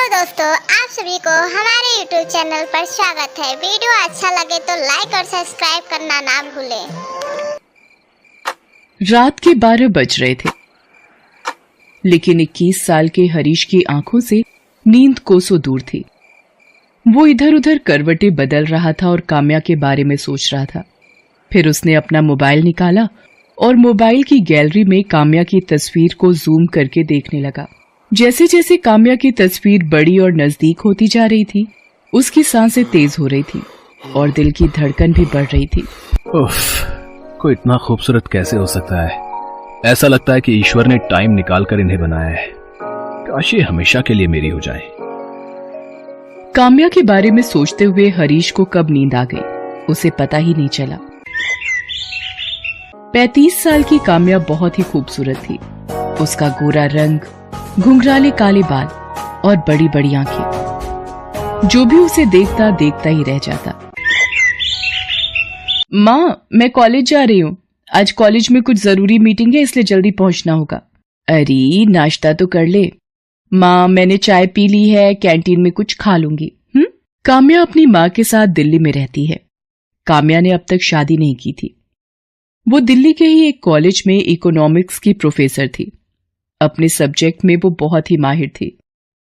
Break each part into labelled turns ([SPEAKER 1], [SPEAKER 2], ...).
[SPEAKER 1] Hello दोस्तों, आप सभी को हमारे YouTube चैनल पर स्वागत है। वीडियो अच्छा लगे तो लाइक और सब्सक्राइब करना ना भूलें।
[SPEAKER 2] रात के 12 बज रहे थे, लेकिन 21 साल के हरीश की आंखों से नींद कोसों दूर थी। वो इधर उधर करवटें बदल रहा था और काम्या के बारे में सोच रहा था। फिर उसने अपना मोबाइल निकाला और मोबाइल की गैलरी में काम्या की तस्वीर को जूम करके देखने लगा। जैसे जैसे काम्या की तस्वीर बड़ी और नजदीक होती जा रही थी, उसकी सांसें तेज हो रही थी और दिल की धड़कन भी बढ़ रही थी।
[SPEAKER 3] उफ, कोई इतना खूबसूरत कैसे हो सकता है? ऐसा लगता है कि ईश्वर ने टाइम निकालकर इन्हें बनाया है। काश ये हमेशा के लिए मेरी हो जाए।
[SPEAKER 2] काम्या के बारे में सोचते हुए हरीश को कब नींद आ गई, उसे पता ही नहीं चला। 35 साल की काम्या बहुत ही खूबसूरत थी। उसका गोरा रंग, घुंघराले काले बाल और बड़ी बड़ी आंखें, जो भी उसे देखता देखता ही रह जाता। माँ, मैं कॉलेज जा रही हूँ। आज कॉलेज में कुछ जरूरी मीटिंग है, इसलिए जल्दी पहुंचना होगा। अरे नाश्ता तो कर ले। माँ, मैंने चाय पी ली है, कैंटीन में कुछ खा लूंगी। काम्या अपनी माँ के साथ दिल्ली में रहती है। काम्या ने अब तक शादी नहीं की थी। वो दिल्ली के ही एक कॉलेज में इकोनॉमिक्स की प्रोफेसर थी। अपने सब्जेक्ट में वो बहुत ही माहिर थी,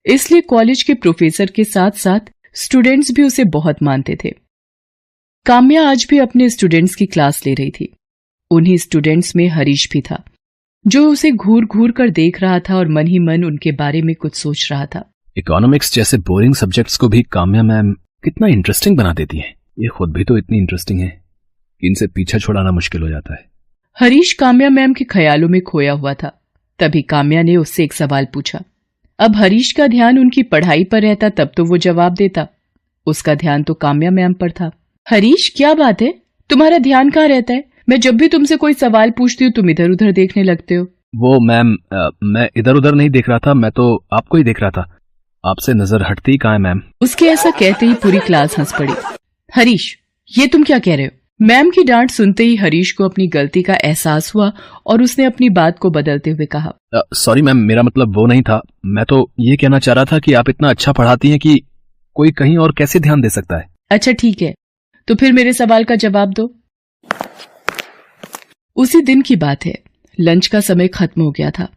[SPEAKER 2] इसलिए कॉलेज के प्रोफेसर के साथ साथ स्टूडेंट्स भी उसे बहुत मानते थे। काम्या आज भी अपने स्टूडेंट्स की क्लास ले रही थी। उन्हीं स्टूडेंट्स में हरीश भी था, जो उसे घूर घूर कर देख रहा था और मन ही मन उनके बारे में कुछ सोच रहा था।
[SPEAKER 3] इकोनॉमिक्स जैसे बोरिंग सब्जेक्ट्स को भी काम्या मैम कितना इंटरेस्टिंग बना देती हैं। ये खुद भी तो इतनी इंटरेस्टिंग है कि इनसे पीछा छुड़ाना मुश्किल हो जाता है।
[SPEAKER 2] हरीश काम्या मैम के ख्यालों में खोया हुआ था। तभी काम्या ने उससे एक सवाल पूछा। अब हरीश का ध्यान उनकी पढ़ाई पर रहता तब तो वो जवाब देता। उसका ध्यान तो काम्या मैम पर था। हरीश, क्या बात है? तुम्हारा ध्यान कहाँ रहता है? मैं जब भी तुमसे कोई सवाल पूछती हूँ तुम इधर उधर देखने लगते हो।
[SPEAKER 3] वो मैम, मैं इधर उधर नहीं देख रहा था, मैं तो आपको ही देख रहा था। आपसे नजर हटती कहाँ है मैम?
[SPEAKER 2] उसके ऐसा कहते ही पूरी क्लास हंस पड़ी। हरीश, ये तुम क्या कह रहे हो? मैम की डांट सुनते ही हरीश को अपनी गलती का एहसास हुआ और उसने अपनी बात को बदलते हुए कहा,
[SPEAKER 3] सॉरी मैम, मेरा मतलब वो नहीं था। मैं तो ये कहना चाह रहा था कि आप इतना अच्छा पढ़ाती हैं कि कोई कहीं और कैसे ध्यान दे सकता है।
[SPEAKER 2] अच्छा ठीक है, तो फिर मेरे सवाल का जवाब दो। उसी दिन की बात है। लंच का समय खत्म हो गया था।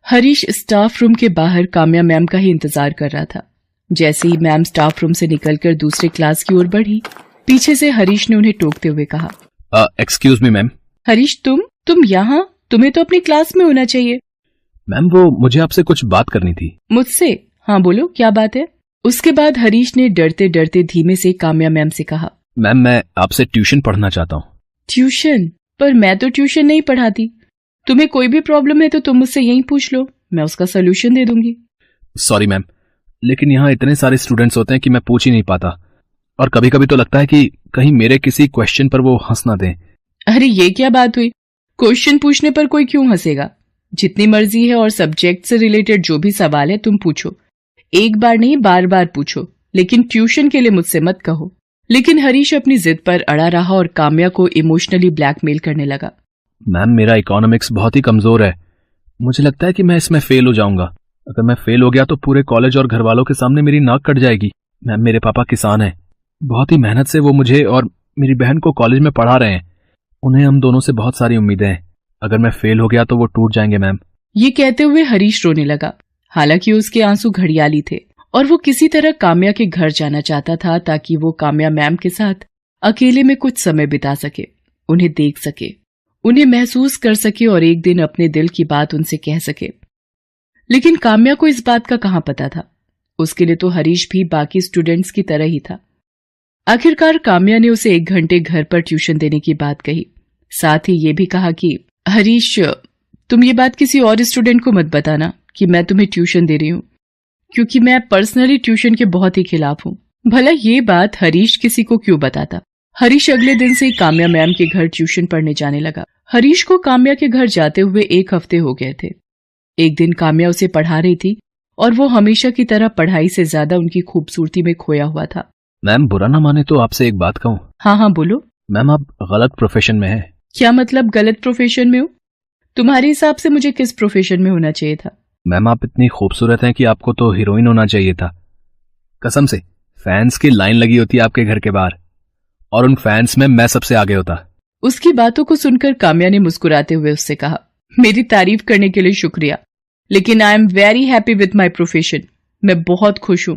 [SPEAKER 2] हरीश स्टाफ रूम के बाहर काम्या मैम का ही इंतजार कर रहा था। जैसे ही मैम स्टाफ रूम से निकलकर दूसरे क्लास की ओर बढ़ी, पीछे से हरीश ने उन्हें टोकते हुए कहा,
[SPEAKER 3] एक्सक्यूज मी मैम।
[SPEAKER 2] हरीश, तुम यहाँ? तुम्हें तो अपनी क्लास में होना चाहिए।
[SPEAKER 3] मैम, वो मुझे आपसे कुछ बात करनी थी।
[SPEAKER 2] मुझसे? हाँ बोलो, क्या बात है? उसके बाद हरीश ने डरते डरते धीमे से काम्या मैम से कहा,
[SPEAKER 3] मैम, मैं आपसे ट्यूशन पढ़ना चाहता हूँ।
[SPEAKER 2] ट्यूशन? पर मैं तो ट्यूशन नहीं पढ़ाती। तुम्हें कोई भी प्रॉब्लम है तो तुम मुझसे यहीं पूछ लो, मैं उसका सोल्यूशन दे दूंगी।
[SPEAKER 3] सॉरी मैम, लेकिन यहाँ इतने सारे स्टूडेंट्स होते हैं कि मैं पूछ ही नहीं पाता, और कभी कभी तो लगता है कि कहीं मेरे किसी क्वेश्चन पर वो हंस ना दें।
[SPEAKER 2] अरे ये क्या बात हुई? क्वेश्चन पूछने पर कोई क्यों हंसेगा? जितनी मर्जी है और सब्जेक्ट से रिलेटेड जो भी सवाल है तुम पूछो। एक बार नहीं, बार बार पूछो, लेकिन ट्यूशन के लिए मुझसे मत कहो। लेकिन हरीश अपनी जिद पर अड़ा रहा और काम्या को इमोशनली ब्लैकमेल करने लगा।
[SPEAKER 3] मैम, मेरा इकोनॉमिक्स बहुत ही कमजोर है। मुझे लगता है कि मैं इसमें फेल हो जाऊंगा। अगर मैं फेल हो गया तो पूरे कॉलेज और घर वालों के सामने मेरी नाक कट जाएगी। मैम, मेरे पापा किसान हैं। बहुत ही मेहनत से वो मुझे और मेरी बहन को कॉलेज में पढ़ा रहे हैं। उन्हें हम दोनों से बहुत सारी उम्मीदें हैं। अगर मैं फेल हो गया तो वो टूट जाएंगे मैम।
[SPEAKER 2] ये कहते हुए हरीश रोने लगा। हालांकि उसके आंसू घड़ियाली थे और वो किसी तरह काम्या के घर जाना चाहता था, ताकि वो काम्या मैम के साथ अकेले में कुछ समय बिता सके, उन्हें देख सके, उन्हें महसूस कर सके और एक दिन अपने दिल की बात उनसे कह सके। लेकिन काम्या को इस बात का कहाँ पता था। उसके लिए तो हरीश भी बाकी स्टूडेंट्स की तरह ही था। आखिरकार काम्या ने उसे 1 घंटे घर पर ट्यूशन देने की बात कही। साथ ही ये भी कहा कि हरीश, तुम ये बात किसी और स्टूडेंट को मत बताना कि मैं तुम्हें ट्यूशन दे रही हूँ, क्योंकि मैं पर्सनली ट्यूशन के बहुत ही खिलाफ हूँ। भला ये बात हरीश किसी को क्यों बताता। हरीश अगले दिन से काम्या मैम के घर ट्यूशन पढ़ने जाने लगा। हरीश को काम्या के घर जाते हुए 1 हफ्ते हो गए थे। एक दिन काम्या उसे पढ़ा रही थी और वो हमेशा की तरह पढ़ाई से ज्यादा उनकी खूबसूरती में खोया हुआ था।
[SPEAKER 3] मैम, बुरा ना माने तो आपसे एक बात कहूँ?
[SPEAKER 2] हाँ बोलो।
[SPEAKER 3] मैम, आप गलत प्रोफेशन में हैं।
[SPEAKER 2] क्या मतलब गलत प्रोफेशन में हो? तुम्हारे हिसाब से मुझे किस प्रोफेशन में होना चाहिए था?
[SPEAKER 3] मैम आप इतनी खूबसूरत हैं कि आपको तो हीरोइन होना चाहिए था। कसम से, फैंस की लाइन लगी होती है आपके घर के बाहर, और उन फैंस में मैं सबसे आगे होता।
[SPEAKER 2] उसकी बातों को सुनकर काम्या ने मुस्कुराते हुए उससे कहा, मेरी तारीफ करने के लिए शुक्रिया, लेकिन I am very happy with my profession. मैं बहुत खुश हूं।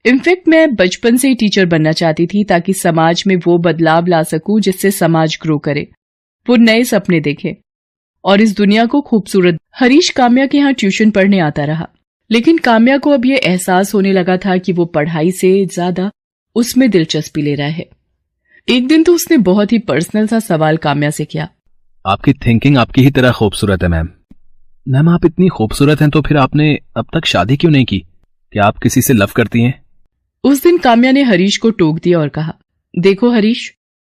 [SPEAKER 2] इनफैक्ट मैं बचपन से ही टीचर बनना चाहती थी ताकि समाज में वो बदलाव ला सकूं जिससे समाज ग्रो करे, वो नए सपने देखे और इस दुनिया को खूबसूरत। हरीश काम्या के यहाँ ट्यूशन पढ़ने आता रहा, लेकिन काम्या को अब ये एहसास होने लगा था कि वो पढ़ाई से ज्यादा उसमें दिलचस्पी ले रहा है। एक दिन तो उसने बहुत ही पर्सनल सा सवाल काम्या से किया।
[SPEAKER 3] आपकी थिंकिंग आपकी ही तरह खूबसूरत है मैम। मैम आप इतनी खूबसूरत हैं तो फिर आपने अब तक शादी क्यों नहीं की? क्या आप किसी से लव करती हैं?
[SPEAKER 2] उस दिन काम्या ने हरीश को टोक दिया और कहा, देखो हरीश,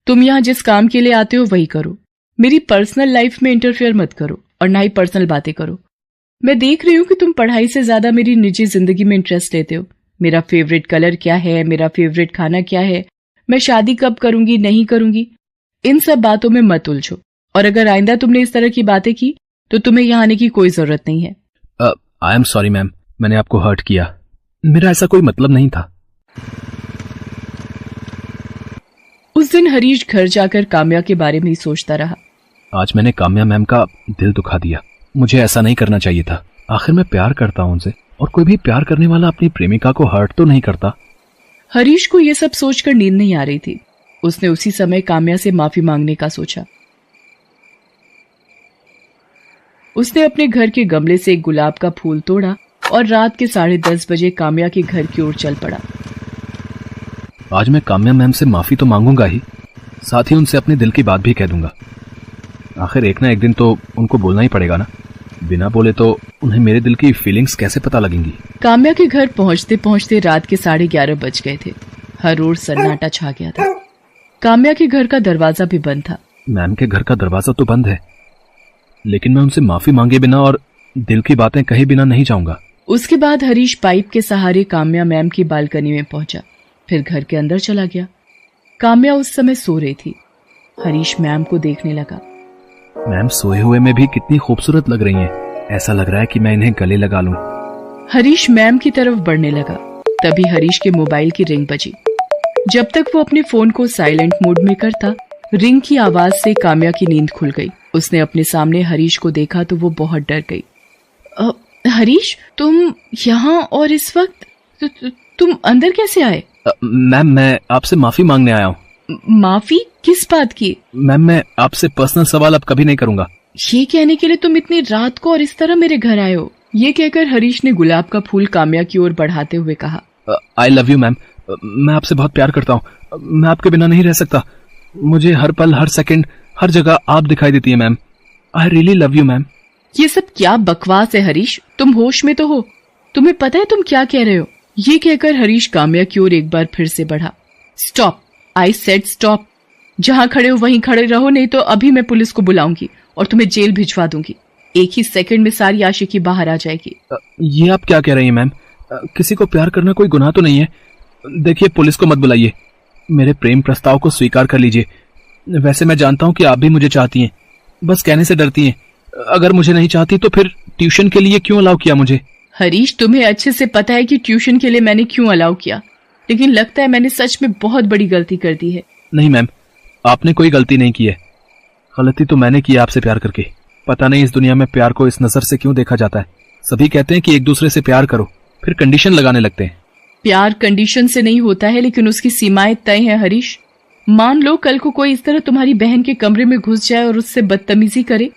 [SPEAKER 2] तुम यहाँ जिस काम के लिए आते हो वही करो। मेरी पर्सनल लाइफ में इंटरफेयर मत करो और ना ही पर्सनल बातें करो। मैं देख रही हूँ कि तुम पढ़ाई से ज्यादा मेरी निजी जिंदगी में इंटरेस्ट लेते हो। मेरा फेवरेट कलर क्या है, मेरा फेवरेट खाना क्या है, मैं शादी कब करूंगी नहीं करूंगी, इन सब बातों में मत उलझो। और अगर आइंदा तुमने इस तरह की बातें की तो तुम्हें यहाँ आने की कोई जरूरत नहीं है।
[SPEAKER 3] आई एम सॉरी मैम, मैंने आपको हर्ट किया। मेरा ऐसा कोई मतलब नहीं था।
[SPEAKER 2] उस दिन हरीश घर जाकर काम्या के बारे में ही सोचता रहा।
[SPEAKER 3] आज मैंने काम्या मैम का दिल दुखा दिया। मुझे ऐसा नहीं करना चाहिए था। आखिर मैं प्यार करता हूं उनसे, और कोई भी प्यार करने वाला अपनी प्रेमिका को हर्ट तो नहीं करता।
[SPEAKER 2] हरीश को यह सब सोचकर नींद नहीं आ रही थी। उसने उसी समय काम्या से माफी मांगने का सोचा। उसने अपने घर के गमले से एक गुलाब का फूल तोड़ा और रात के 10:30 बजे काम्या के घर की ओर चल पड़ा।
[SPEAKER 3] आज मैं काम्या मैम से माफी तो मांगूंगा ही, साथ ही उनसे अपने दिल की बात भी कह दूंगा। आखिर एक ना एक दिन तो उनको बोलना ही पड़ेगा ना। बिना बोले तो उन्हें मेरे दिल की फीलिंग्स कैसे पता लगेंगी।
[SPEAKER 2] काम्या के घर पहुंचते पहुंचते रात के 11:30 बज गए थे। हर ओर सन्नाटा छा गया था। काम्या के घर का दरवाजा भी बंद था।
[SPEAKER 3] मैम के घर का दरवाजा तो बंद है, लेकिन मैं उनसे माफी मांगे बिना और दिल की बातें कहे बिना नहीं जाऊंगा।
[SPEAKER 2] उसके बाद हरीश पाइप के सहारे काम्या मैम की बालकनी में पहुंचा, फिर घर के अंदर चला गया। काम्या उस समय सो रही थी। हरीश मैम को देखने लगा।
[SPEAKER 3] मैम सोए हुए में भी कितनी खूबसूरत लग रही हैं। ऐसा लग रहा है कि मैं इन्हें गले लगा लूं।
[SPEAKER 2] हरीश मैम की तरफ बढ़ने लगा। तभी हरीश के मोबाइल की रिंग बजी। जब तक वो अपने फोन को साइलेंट मोड में करता, रिंग की आवाज से काम्या की नींद खुल गई। उसने अपने सामने हरीश को देखा तो वो बहुत डर गई। हरीश, तुम यहाँ और इस वक्त? तुम अंदर कैसे आए?
[SPEAKER 3] मैम मैं आपसे माफी मांगने आया हूँ।
[SPEAKER 2] माफी किस बात की?
[SPEAKER 3] मैम मैं आपसे पर्सनल सवाल अब कभी नहीं करूंगा।
[SPEAKER 2] ये कहने के लिए तुम इतनी रात को और इस तरह मेरे घर आए हो? ये कहकर हरीश ने गुलाब का फूल काम्या की ओर बढ़ाते हुए कहा,
[SPEAKER 3] आई लव यू मैम। मैं आपसे बहुत प्यार करता हूँ। मैं आपके बिना नहीं रह सकता। मुझे हर पल, हर सेकंड, हर जगह आप दिखाई देती है ma'am. I really love you ma'am.
[SPEAKER 2] ये सब क्या बकवास है हरीश? तुम होश में तो हो? तुम्हें पता है तुम क्या कह रहे हो? ये कहकर हरीश काम्या की ओर एक बार फिर से बढ़ा। Stop, I said stop. जहां खड़े हो वहीं खड़े रहो, नहीं तो अभी मैं पुलिस को बुलाऊंगी और तुम्हें जेल भिजवा दूंगी। एक ही सेकंड में सारी आशिकी बाहर आ जाएगी।
[SPEAKER 3] ये आप क्या कह रही हैं मैम? किसी को प्यार करना कोई गुनाह तो नहीं है। देखिए, पुलिस को मत बुलाइए। मेरे प्रेम प्रस्ताव को स्वीकार कर लीजिए। वैसे मैं जानता हूँ कि आप भी मुझे चाहती हैं, बस कहने से डरती हैं। अगर मुझे नहीं चाहती तो फिर ट्यूशन के लिए क्यों अलाउ किया मुझे?
[SPEAKER 2] हरीश, तुम्हें अच्छे से पता है कि ट्यूशन के लिए मैंने क्यों अलाउ किया, लेकिन लगता है मैंने सच में बहुत बड़ी गलती कर दी है।
[SPEAKER 3] नहीं मैम, आपने कोई गलती नहीं की है। गलती तो मैंने की आपसे प्यार करके। पता नहीं इस दुनिया में प्यार को इस नजर से क्यों देखा जाता है। सभी कहते हैं कि एक दूसरे से प्यार करो, फिर कंडीशन लगाने लगते हैं।
[SPEAKER 2] प्यार कंडीशन से नहीं होता है, लेकिन उसकी सीमाएं तय हैं हरीश। मान लो कल को कोई इस तरह तुम्हारी बहन के कमरे में घुस जाए और उससे बदतमीजी करे,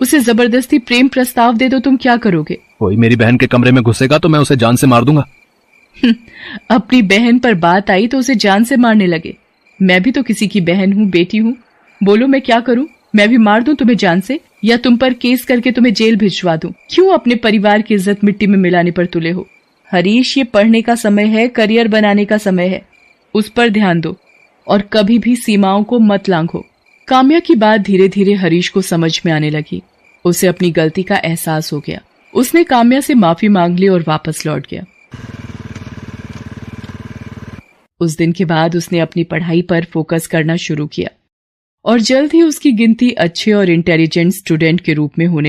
[SPEAKER 2] उसे जबरदस्ती प्रेम प्रस्ताव दे दो, तुम क्या करोगे?
[SPEAKER 3] कोई मेरी बहन के कमरे में घुसेगा तो मैं उसे जान से मार दूंगा।
[SPEAKER 2] अपनी बहन पर बात आई तो उसे जान से मारने लगे। मैं भी तो किसी की बहन हूँ, बेटी हूँ। बोलो मैं क्या करूँ? मैं भी मार दूं तुम्हें जान से, या तुम पर केस करके तुम्हें जेल भिजवा दूं? क्यों अपने परिवार की इज्जत मिट्टी में मिलाने पर तुले हो? हरीश, ये पढ़ने का समय है, करियर बनाने का समय है। उस पर ध्यान दो और कभी भी सीमाओं को मत लांघो। काम्या की बात धीरे धीरे हरीश को समझ में आने लगी। उसे अपनी गलती का एहसास हो गया। उसने काम्या से माफी मांग ली और वापस लौट गया। उस दिन के बाद उसने अपनी पढ़ाई पर फोकस करना शुरू किया और जल्द ही उसकी गिनती अच्छे और इंटेलिजेंट स्टूडेंट के रूप में होने